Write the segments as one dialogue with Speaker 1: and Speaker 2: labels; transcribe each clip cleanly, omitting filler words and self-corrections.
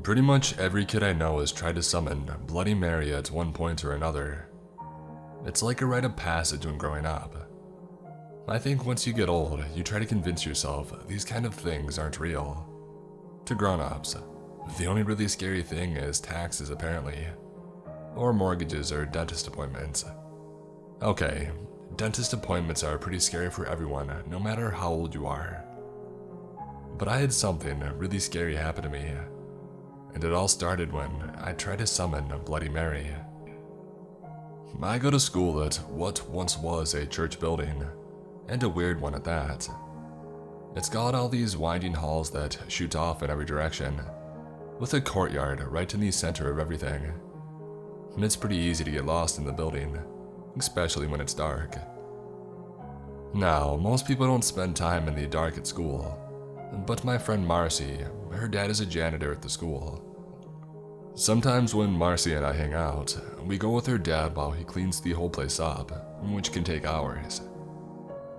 Speaker 1: Pretty much every kid I know has tried to summon Bloody Mary at one point or another. It's like a rite of passage when growing up. I think once you get old, you try to convince yourself these kind of things aren't real. To grown-ups, the only really scary thing is taxes apparently. Or mortgages or dentist appointments. Okay, dentist appointments are pretty scary for everyone, no matter how old you are. But I had something really scary happen to me. And it all started when I tried to summon Bloody Mary. I go to school at what once was a church building, and a weird one at that. It's got all these winding halls that shoot off in every direction, with a courtyard right in the center of everything. And it's pretty easy to get lost in the building, especially when it's dark. Now, most people don't spend time in the dark at school, but my friend Marcy, her dad is a janitor at the school. Sometimes when Marcy and I hang out, we go with her dad while he cleans the whole place up, which can take hours.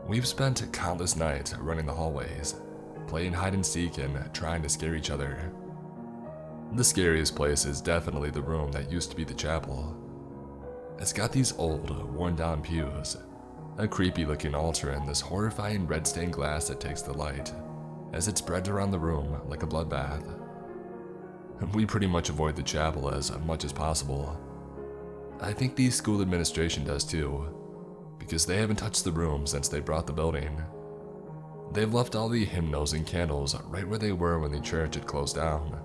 Speaker 1: We've spent countless nights running the hallways, playing hide and seek and trying to scare each other. The scariest place is definitely the room that used to be the chapel. It's got these old, worn-down pews, a creepy-looking altar, and this horrifying red-stained glass that takes the light as it spreads around the room like a bloodbath. We pretty much avoid the chapel as much as possible. I think the school administration does too, because they haven't touched the room since they brought the building. They've left all the hymnals and candles right where they were when the church had closed down.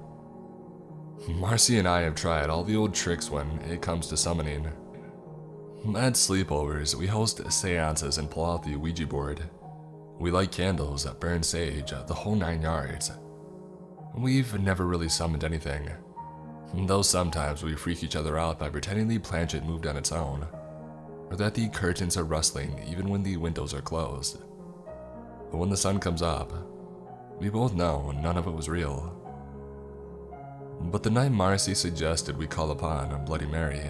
Speaker 1: Marcy and I have tried all the old tricks when it comes to summoning. At sleepovers, we host seances and pull out the Ouija board. We light candles, burn sage, the whole 9 yards. We've never really summoned anything, though sometimes we freak each other out by pretending the planchette moved on its own, or that the curtains are rustling even when the windows are closed. But when the sun comes up, we both know none of it was real. But the night Marcy suggested we call upon Bloody Mary,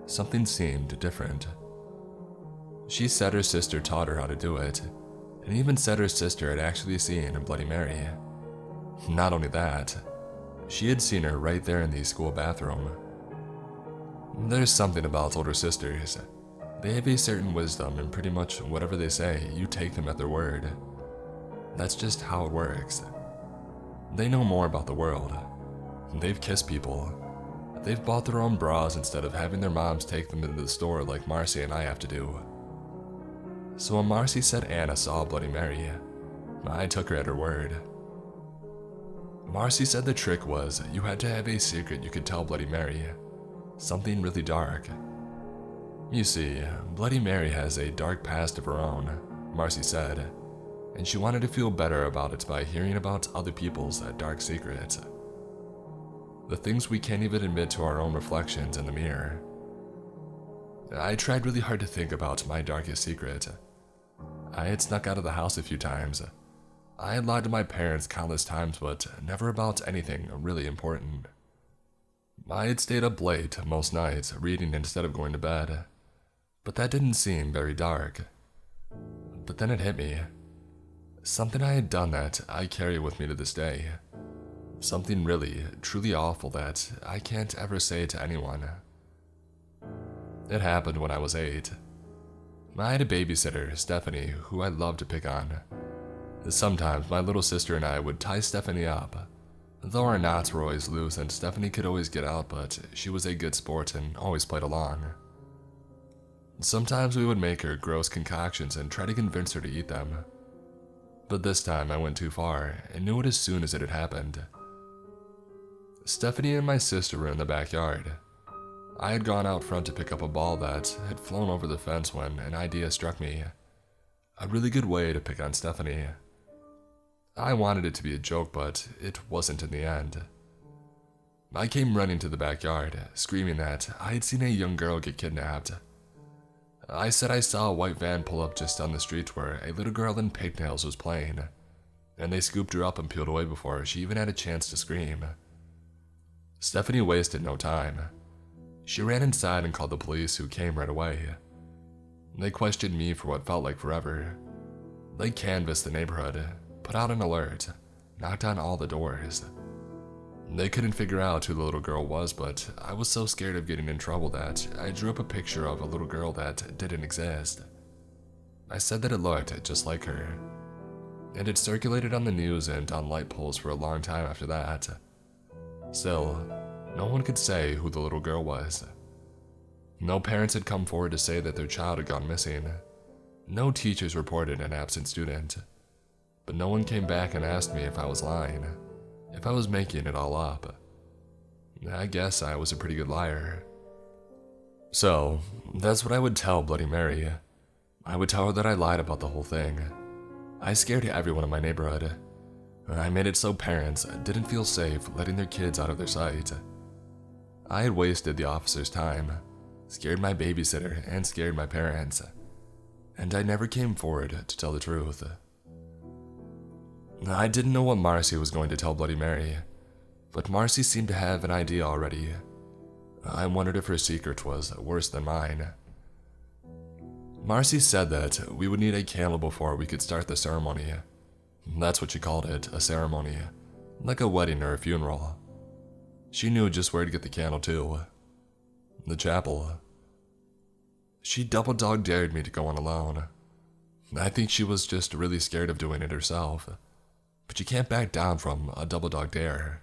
Speaker 1: something seemed different. She said her sister taught her how to do it, and even said her sister had actually seen Bloody Mary. Not only that, she had seen her right there in the school bathroom. There's something about older sisters. They have a certain wisdom, and pretty much whatever they say, you take them at their word. That's just how it works. They know more about the world. They've kissed people. They've bought their own bras instead of having their moms take them into the store like Marcy and I have to do. So when Marcy said Anna saw Bloody Mary, I took her at her word. Marcy said the trick was you had to have a secret you could tell Bloody Mary, something really dark. You see, Bloody Mary has a dark past of her own, Marcy said, and she wanted to feel better about it by hearing about other people's dark secrets. The things we can't even admit to our own reflections in the mirror. I tried really hard to think about my darkest secret. I had snuck out of the house a few times. I had lied to my parents countless times, but never about anything really important. I had stayed up late most nights reading instead of going to bed, but that didn't seem very dark. But then it hit me. Something I had done that I carry with me to this day. Something really, truly awful that I can't ever say to anyone. It happened when I was 8. I had a babysitter, Stephanie, who I loved to pick on. Sometimes my little sister and I would tie Stephanie up, though our knots were always loose and Stephanie could always get out, but she was a good sport and always played along. Sometimes we would make her gross concoctions and try to convince her to eat them. But this time I went too far and knew it as soon as it had happened. Stephanie and my sister were in the backyard. I had gone out front to pick up a ball that had flown over the fence when an idea struck me. A really good way to pick on Stephanie. I wanted it to be a joke, but it wasn't in the end. I came running to the backyard, screaming that I had seen a young girl get kidnapped. I said I saw a white van pull up just down the street where a little girl in pigtails was playing, and they scooped her up and peeled away before she even had a chance to scream. Stephanie wasted no time. She ran inside and called the police, who came right away. They questioned me for what felt like forever. They canvassed the neighborhood, put out an alert, knocked on all the doors. They couldn't figure out who the little girl was, but I was so scared of getting in trouble that I drew up a picture of a little girl that didn't exist. I said that it looked just like her, and it circulated on the news and on light poles for a long time after that. Still, no one could say who the little girl was. No parents had come forward to say that their child had gone missing. No teachers reported an absent student. But no one came back and asked me if I was lying, if I was making it all up. I guess I was a pretty good liar. So, that's what I would tell Bloody Mary. I would tell her that I lied about the whole thing. I scared everyone in my neighborhood. I made it so parents didn't feel safe letting their kids out of their sight. I had wasted the officer's time, scared my babysitter, and scared my parents. And I never came forward to tell the truth. I didn't know what Marcy was going to tell Bloody Mary, but Marcy seemed to have an idea already. I wondered if her secret was worse than mine. Marcy said that we would need a candle before we could start the ceremony. That's what she called it, a ceremony, like a wedding or a funeral. She knew just where to get the candle too. The chapel. She double dog dared me to go on alone. I think she was just really scared of doing it herself, but you can't back down from a double dog dare.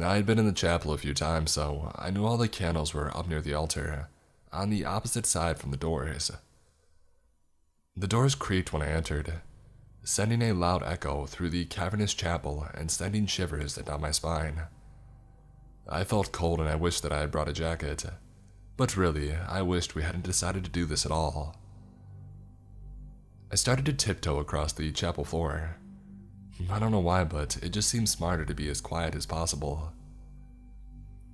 Speaker 1: I had been in the chapel a few times, so I knew all the candles were up near the altar, on the opposite side from the doors. The doors creaked when I entered, sending a loud echo through the cavernous chapel and sending shivers down my spine. I felt cold and I wished that I had brought a jacket, but really, I wished we hadn't decided to do this at all. I started to tiptoe across the chapel floor. I don't know why, but it just seemed smarter to be as quiet as possible.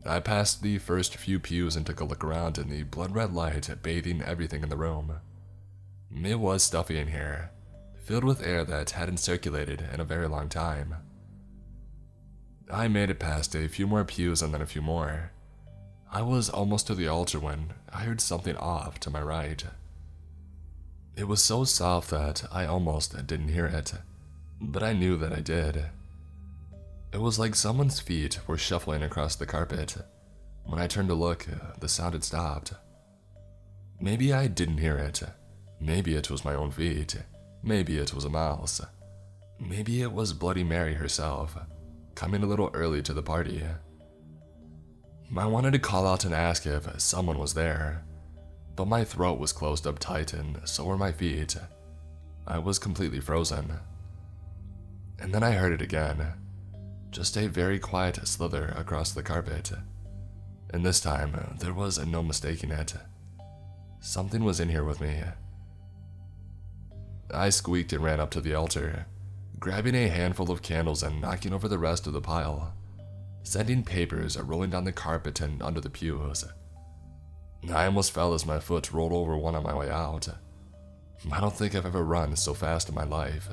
Speaker 1: I passed the first few pews and took a look around in the blood-red light bathing everything in the room. It was stuffy in here, filled with air that hadn't circulated in a very long time. I made it past a few more pews and then a few more. I was almost to the altar when I heard something off to my right. It was so soft that I almost didn't hear it, but I knew that I did. It was like someone's feet were shuffling across the carpet. When I turned to look, the sound had stopped. Maybe I didn't hear it. Maybe it was my own feet. Maybe it was a mouse. Maybe it was Bloody Mary herself, coming a little early to the party. I wanted to call out and ask if someone was there, but my throat was closed up tight and so were my feet. I was completely frozen. And then I heard it again, just a very quiet slither across the carpet. And this time, there was no mistaking it. Something was in here with me. I squeaked and ran up to the altar, grabbing a handful of candles and knocking over the rest of the pile, sending papers rolling down the carpet and under the pews. I almost fell as my foot rolled over one on my way out. I don't think I've ever run so fast in my life.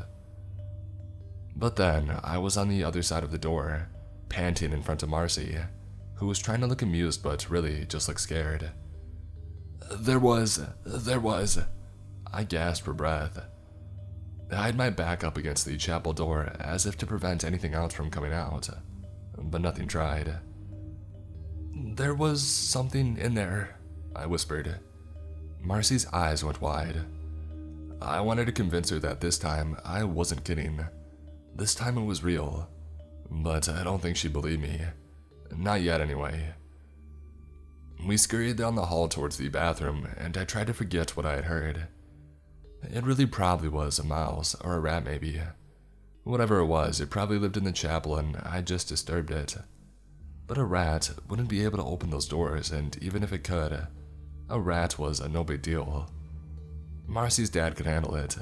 Speaker 1: But then, I was on the other side of the door, panting in front of Marcy, who was trying to look amused but really just looked scared. There was, I gasped for breath. I had my back up against the chapel door as if to prevent anything else from coming out, but nothing tried. There was something in there, I whispered. Marcy's eyes went wide. I wanted to convince her that this time I wasn't kidding. This time it was real, but I don't think she believed me. Not yet, anyway. We scurried down the hall towards the bathroom, and I tried to forget what I had heard. It really probably was a mouse, or a rat maybe. Whatever it was, it probably lived in the chapel and I just disturbed it. But a rat wouldn't be able to open those doors, and even if it could, a rat was a no big deal. Marcy's dad could handle it,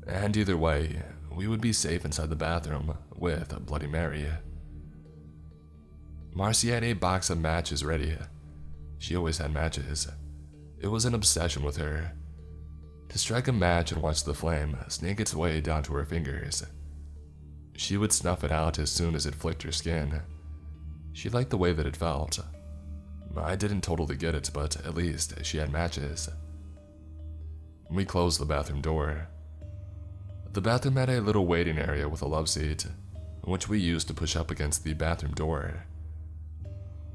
Speaker 1: and either way, we would be safe inside the bathroom with Bloody Mary. Marcy had a box of matches ready. She always had matches. It was an obsession with her. To strike a match and watch the flame snake its way down to her fingers. She would snuff it out as soon as it flicked her skin. She liked the way that it felt. I didn't totally get it, but at least she had matches. We closed the bathroom door. The bathroom had a little waiting area with a love seat. which we used to push up against the bathroom door.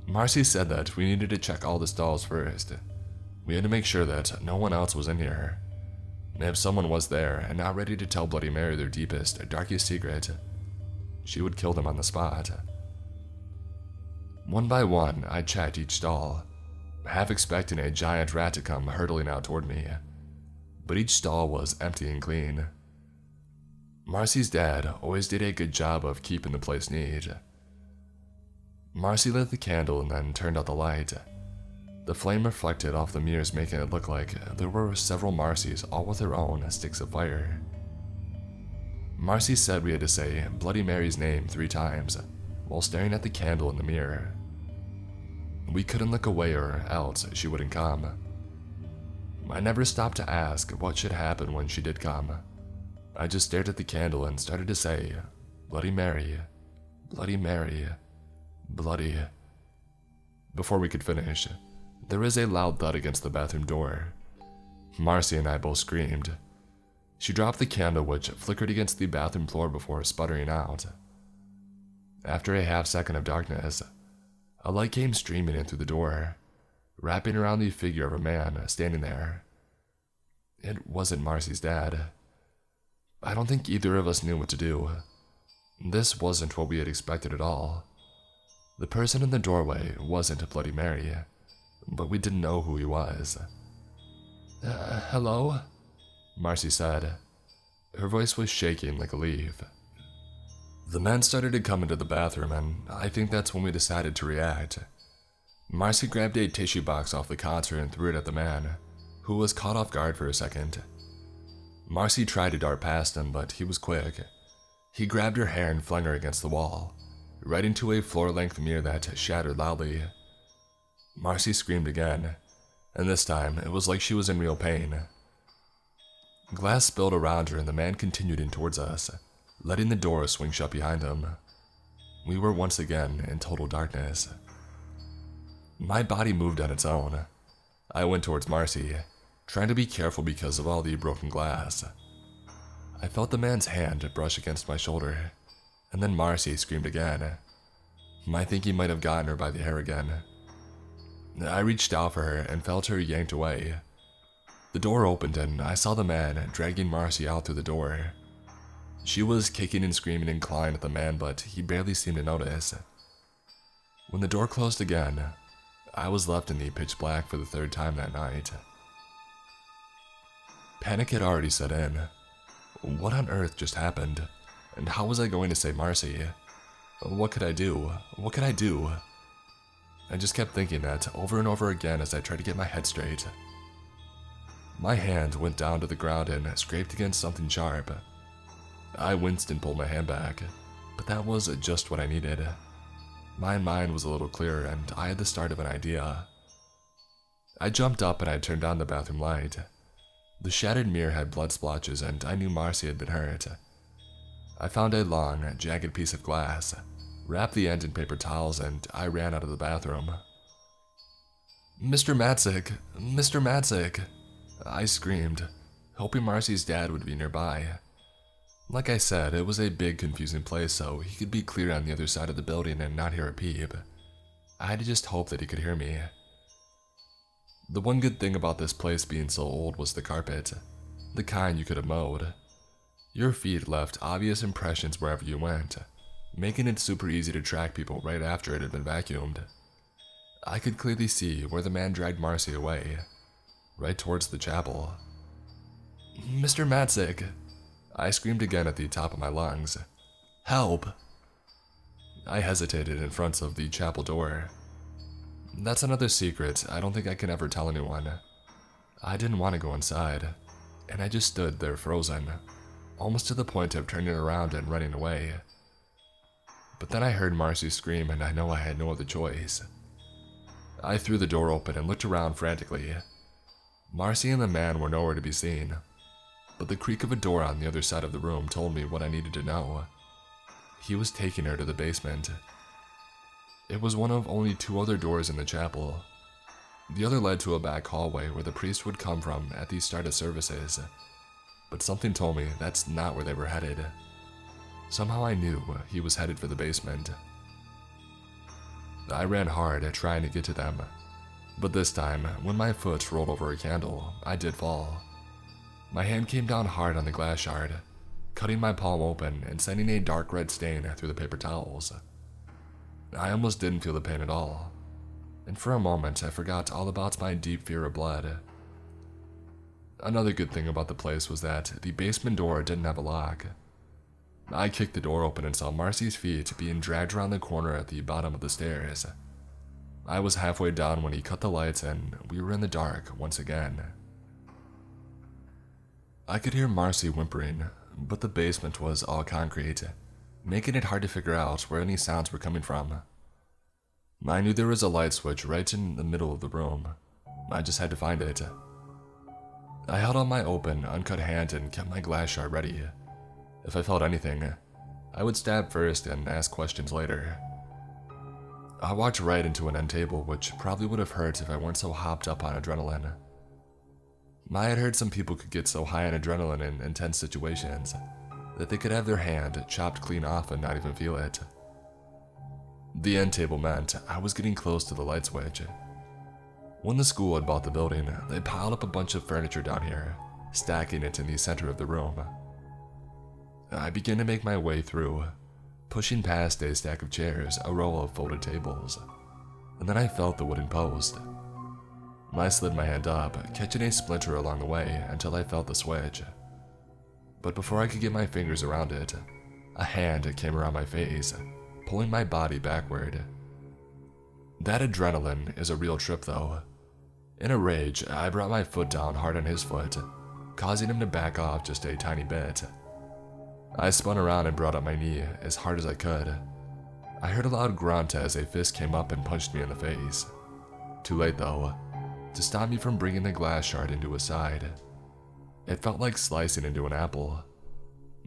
Speaker 1: Marcy said that we needed to check all the stalls first. We had to make sure that no one else was in here. If someone was there and not ready to tell Bloody Mary their deepest, darkest secret, she would kill them on the spot. One by one, I checked each stall, half expecting a giant rat to come hurtling out toward me, but each stall was empty and clean. Marcy's dad always did a good job of keeping the place neat. Marcy lit the candle and then turned out the light. The flame reflected off the mirrors, making it look like there were several Marcys, all with their own sticks of fire. Marcy said we had to say Bloody Mary's name 3 times while staring at the candle in the mirror. We couldn't look away or else she wouldn't come. I never stopped to ask what should happen when she did come. I just stared at the candle and started to say, Bloody Mary, Bloody Mary, Bloody. Before we could finish, there was a loud thud against the bathroom door. Marcy and I both screamed. She dropped the candle, which flickered against the bathroom floor before sputtering out. After a half second of darkness, a light came streaming in through the door, wrapping around the figure of a man standing there. It wasn't Marcy's dad. I don't think either of us knew what to do. This wasn't what we had expected at all. The person in the doorway wasn't Bloody Mary, but we didn't know who he was. Hello? Marcy said. Her voice was shaking like a leaf. The man started to come into the bathroom, and I think that's when we decided to react. Marcy grabbed a tissue box off the counter and threw it at the man, who was caught off guard for a second. Marcy tried to dart past him, but he was quick. He grabbed her hair and flung her against the wall, right into a floor-length mirror that shattered loudly. Marcy screamed again, and this time it was like she was in real pain. Glass spilled around her and the man continued in towards us, letting the door swing shut behind him. We were once again in total darkness. My body moved on its own. I went towards Marcy, trying to be careful because of all the broken glass. I felt the man's hand brush against my shoulder, and then Marcy screamed again. I think he might have gotten her by the hair again. I reached out for her and felt her yanked away. The door opened and I saw the man dragging Marcy out through the door. She was kicking and screaming and clawing at the man, but he barely seemed to notice. When the door closed again, I was left in the pitch black for the 3rd time that night. Panic had already set in. What on earth just happened? And how was I going to save Marcy? What could I do? What could I do? I just kept thinking that over and over again as I tried to get my head straight. My hand went down to the ground and scraped against something sharp. I winced and pulled my hand back, but that was just what I needed. My mind was a little clearer and I had the start of an idea. I jumped up and I turned on the bathroom light. The shattered mirror had blood splotches and I knew Marcy had been hurt. I found a long, jagged piece of glass, wrapped the end in paper towels, and I ran out of the bathroom. Mr. Matzik! Mr. Matzik! I screamed, hoping Marcy's dad would be nearby. Like I said, it was a big, confusing place, so he could be clear on the other side of the building and not hear a peep. I had to just hope that he could hear me. The one good thing about this place being so old was the carpet, the kind you could have mowed. Your feet left obvious impressions wherever you went, making it super easy to track people right after it had been vacuumed. I could clearly see where the man dragged Marcy away, right towards the chapel. Mr. Matzik! I screamed again at the top of my lungs. Help! I hesitated in front of the chapel door. That's another secret I don't think I can ever tell anyone. I didn't want to go inside, and I just stood there frozen, almost to the point of turning around and running away. But then I heard Marcy scream and I know I had no other choice. I threw the door open and looked around frantically. Marcy and the man were nowhere to be seen, but the creak of a door on the other side of the room told me what I needed to know. He was taking her to the basement. It was one of only 2 other doors in the chapel. The other led to a back hallway where the priest would come from at the start of services, but something told me that's not where they were headed. Somehow I knew he was headed for the basement. I ran hard, trying to get to them, but this time, when my foot rolled over a candle, I did fall. My hand came down hard on the glass shard, cutting my palm open and sending a dark red stain through the paper towels. I almost didn't feel the pain at all, and for a moment I forgot all about my deep fear of blood. Another good thing about the place was that the basement door didn't have a lock. I kicked the door open and saw Marcy's feet being dragged around the corner at the bottom of the stairs. I was halfway down when he cut the lights and we were in the dark once again. I could hear Marcy whimpering, but the basement was all concrete, making it hard to figure out where any sounds were coming from. I knew there was a light switch right in the middle of the room. I just had to find it. I held on my open, uncut hand and kept my glass shard ready. If I felt anything, I would stab first and ask questions later. I walked right into an end table, which probably would have hurt if I weren't so hopped up on adrenaline. I had heard some people could get so high on adrenaline in intense situations that they could have their hand chopped clean off and not even feel it. The end table meant I was getting close to the light switch. When the school had bought the building, they piled up a bunch of furniture down here, stacking it in the center of the room. I began to make my way through, pushing past a stack of chairs, a row of folded tables, and then I felt the wooden post. I slid my hand up, catching a splinter along the way until I felt the switch. But before I could get my fingers around it, a hand came around my face, pulling my body backward. That adrenaline is a real trip though. In a rage, I brought my foot down hard on his foot, causing him to back off just a tiny bit. I spun around and brought up my knee as hard as I could. I heard a loud grunt as a fist came up and punched me in the face. Too late though, to stop me from bringing the glass shard into his side. It felt like slicing into an apple.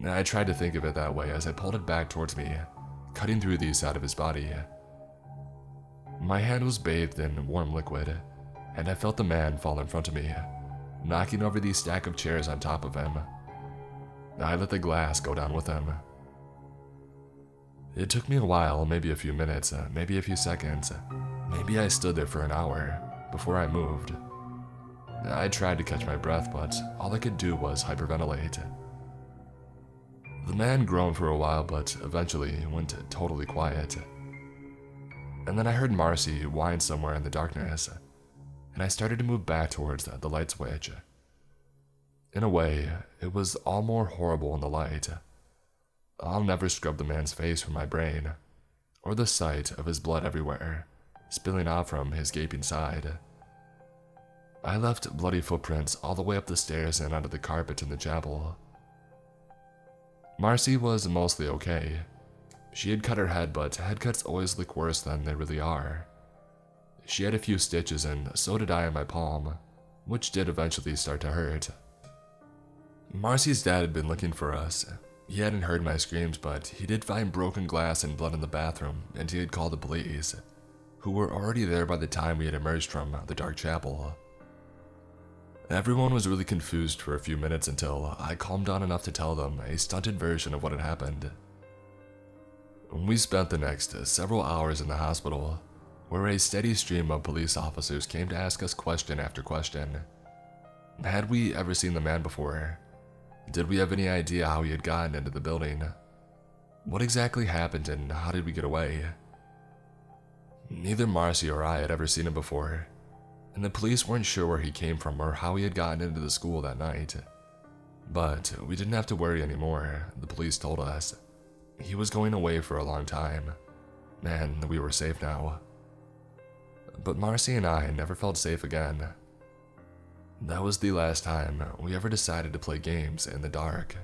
Speaker 1: I tried to think of it that way as I pulled it back towards me, cutting through the side of his body. My hand was bathed in warm liquid, and I felt the man fall in front of me, knocking over the stack of chairs on top of him. I let the glass go down with him. It took me a while, maybe a few minutes, maybe a few seconds, maybe I stood there for an hour before I moved. I tried to catch my breath, but all I could do was hyperventilate. The man groaned for a while, but eventually went totally quiet. And then I heard Marcy whine somewhere in the darkness, and I started to move back towards the light switch. In a way, it was all more horrible in the light. I'll never scrub the man's face from my brain, or the sight of his blood everywhere, spilling out from his gaping side. I left bloody footprints all the way up the stairs and onto the carpet in the chapel. Marcy was mostly okay. She had cut her head, but head cuts always look worse than they really are. She had a few stitches, and so did I on my palm, which did eventually start to hurt. Marcy's dad had been looking for us. He hadn't heard my screams, but he did find broken glass and blood in the bathroom, and he had called the police, who were already there by the time we had emerged from the dark chapel. Everyone was really confused for a few minutes until I calmed down enough to tell them a stunted version of what had happened. We spent the next several hours in the hospital, where a steady stream of police officers came to ask us question after question. Had we ever seen the man before? Did we have any idea how he had gotten into the building? What exactly happened and how did we get away? Neither Marcy or I had ever seen him before, and the police weren't sure where he came from or how he had gotten into the school that night. But we didn't have to worry anymore, the police told us. He was going away for a long time, and we were safe now. But Marcy and I never felt safe again. That was the last time we ever decided to play games in the dark.